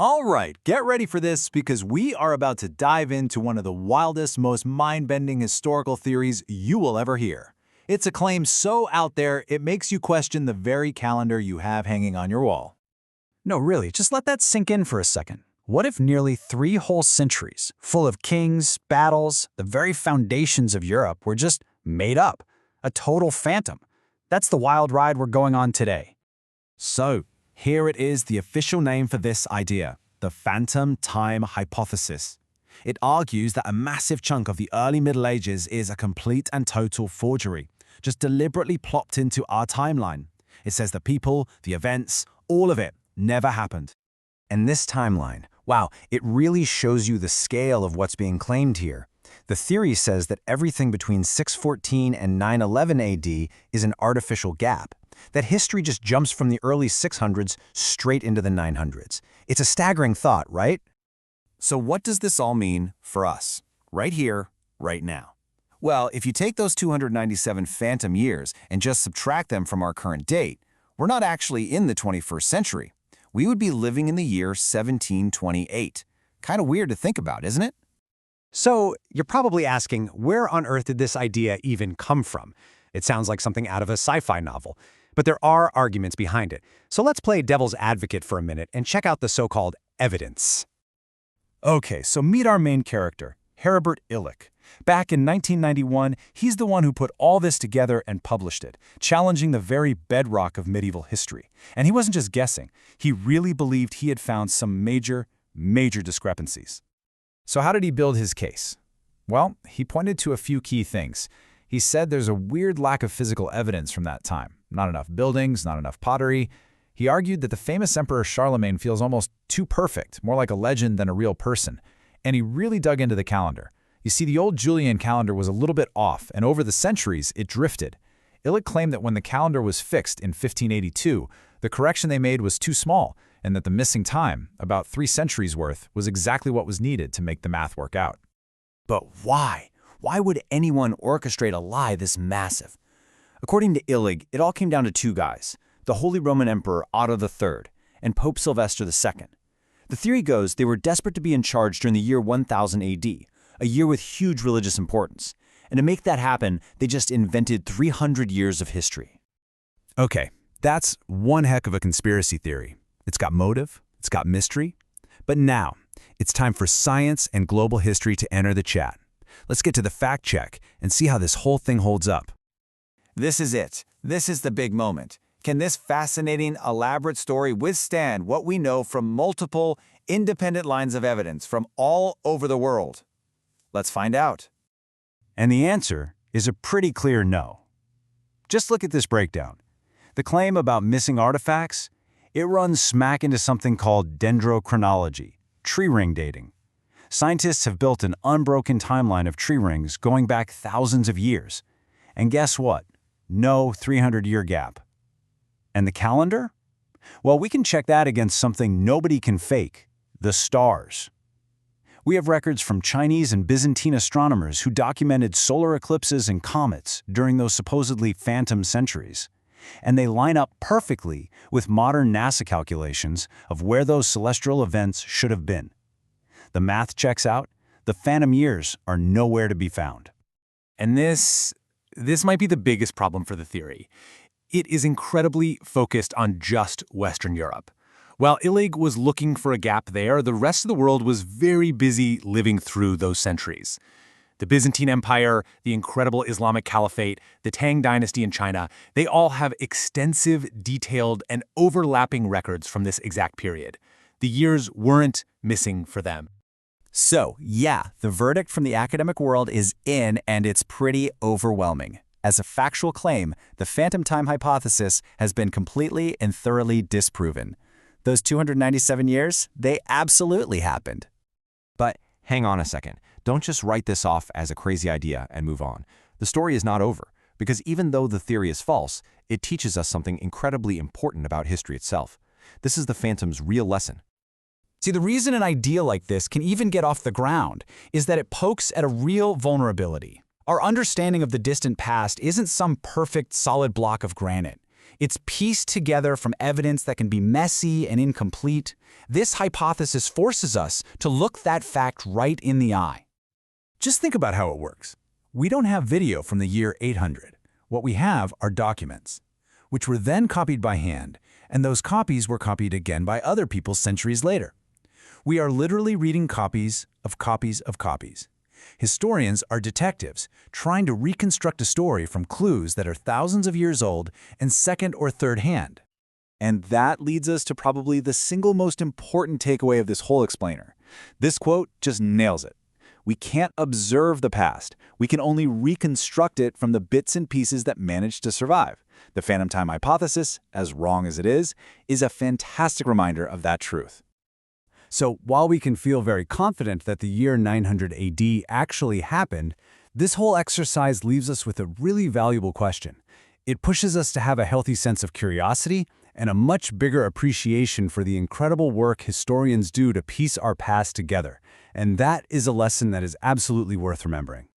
All right, get ready for this because we are about to dive into one of the wildest, most mind-bending historical theories you will ever hear. It's a claim so out there, it makes you question the very calendar you have hanging on your wall. No, really, just let that sink in for a second. What if nearly 3 whole centuries, full of kings, battles, the very foundations of Europe were just made up? A total phantom. That's the wild ride we're going on today. So, here it is, the official name for this idea, the phantom time hypothesis. It argues that a massive chunk of the early Middle Ages is a complete and total forgery, just deliberately plopped into our timeline. It says the people, the events, all of it never happened. And this timeline, wow, it really shows you the scale of what's being claimed here. The theory says that everything between 614 and 911 AD is an artificial gap, that history just jumps from the early 600s straight into the 900s. It's a staggering thought, right? So what does this all mean for us, right here, right now? Well, if you take those 297 phantom years and just subtract them from our current date, we're not actually in the 21st century. We would be living in the year 1728. Kind of weird to think about, isn't it? So, you're probably asking, where on earth did this idea even come from? It sounds like something out of a sci-fi novel. But there are arguments behind it. So let's play devil's advocate for a minute and check out the so-called evidence. Okay, so meet our main character, Heribert Illig. Back in 1991, he's the one who put all this together and published it, challenging the very bedrock of medieval history. And he wasn't just guessing. He really believed he had found some major discrepancies. So how did he build his case? Well, he pointed to a few key things. He said there's a weird lack of physical evidence from that time. Not enough buildings, not enough pottery. He argued that the famous Emperor Charlemagne feels almost too perfect, more like a legend than a real person. And he really dug into the calendar. You see, the old Julian calendar was a little bit off, and over the centuries, it drifted. Illig claimed that when the calendar was fixed in 1582, the correction they made was too small, and that the missing time, about 3 centuries worth, was exactly what was needed to make the math work out. But why? Why would anyone orchestrate a lie this massive? According to Illig, it all came down to 2 guys, the Holy Roman Emperor Otto III and Pope Sylvester II. The theory goes they were desperate to be in charge during the year 1000 AD, a year with huge religious importance. And to make that happen, they just invented 300 years of history. Okay, that's one heck of a conspiracy theory. It's got motive, it's got mystery. But now, it's time for science and global history to enter the chat. Let's get to the fact check and see how this whole thing holds up. This is it. This is the big moment. Can this fascinating, elaborate story withstand what we know from multiple, independent lines of evidence from all over the world? Let's find out. And the answer is a pretty clear no. Just look at this breakdown. The claim about missing artifacts, it runs smack into something called dendrochronology, tree ring dating. Scientists have built an unbroken timeline of tree rings going back thousands of years. And guess what? No 300-year gap. And the calendar? Well, we can check that against something nobody can fake, the stars. We have records from Chinese and Byzantine astronomers who documented solar eclipses and comets during those supposedly phantom centuries. And they line up perfectly with modern NASA calculations of where those celestial events should have been. The math checks out, the phantom years are nowhere to be found. And this might be the biggest problem for the theory. It is incredibly focused on just Western Europe. While Illig was looking for a gap there, the rest of the world was very busy living through those centuries. The Byzantine Empire, the incredible Islamic Caliphate, the Tang Dynasty in China, they all have extensive, detailed, and overlapping records from this exact period. The years weren't missing for them. So, yeah, the verdict from the academic world is in, and it's pretty overwhelming. As a factual claim, the phantom time hypothesis has been completely and thoroughly disproven. Those 297 years, they absolutely happened. But hang on a second. Don't just write this off as a crazy idea and move on. The story is not over, because even though the theory is false, it teaches us something incredibly important about history itself. This is the phantom's real lesson. See, the reason an idea like this can even get off the ground is that it pokes at a real vulnerability. Our understanding of the distant past isn't some perfect, solid block of granite. It's pieced together from evidence that can be messy and incomplete. This hypothesis forces us to look that fact right in the eye. Just think about how it works. We don't have video from the year 800. What we have are documents, which were then copied by hand, and those copies were copied again by other people centuries later. We are literally reading copies of copies of copies. Historians are detectives trying to reconstruct a story from clues that are thousands of years old and second or third hand. And that leads us to probably the single most important takeaway of this whole explainer. This quote just nails it. We can't observe the past. We can only reconstruct it from the bits and pieces that managed to survive. The phantom time hypothesis, as wrong as it is a fantastic reminder of that truth. So while we can feel very confident that the year 900 AD actually happened, this whole exercise leaves us with a really valuable question. It pushes us to have a healthy sense of curiosity and a much bigger appreciation for the incredible work historians do to piece our past together. And that is a lesson that is absolutely worth remembering.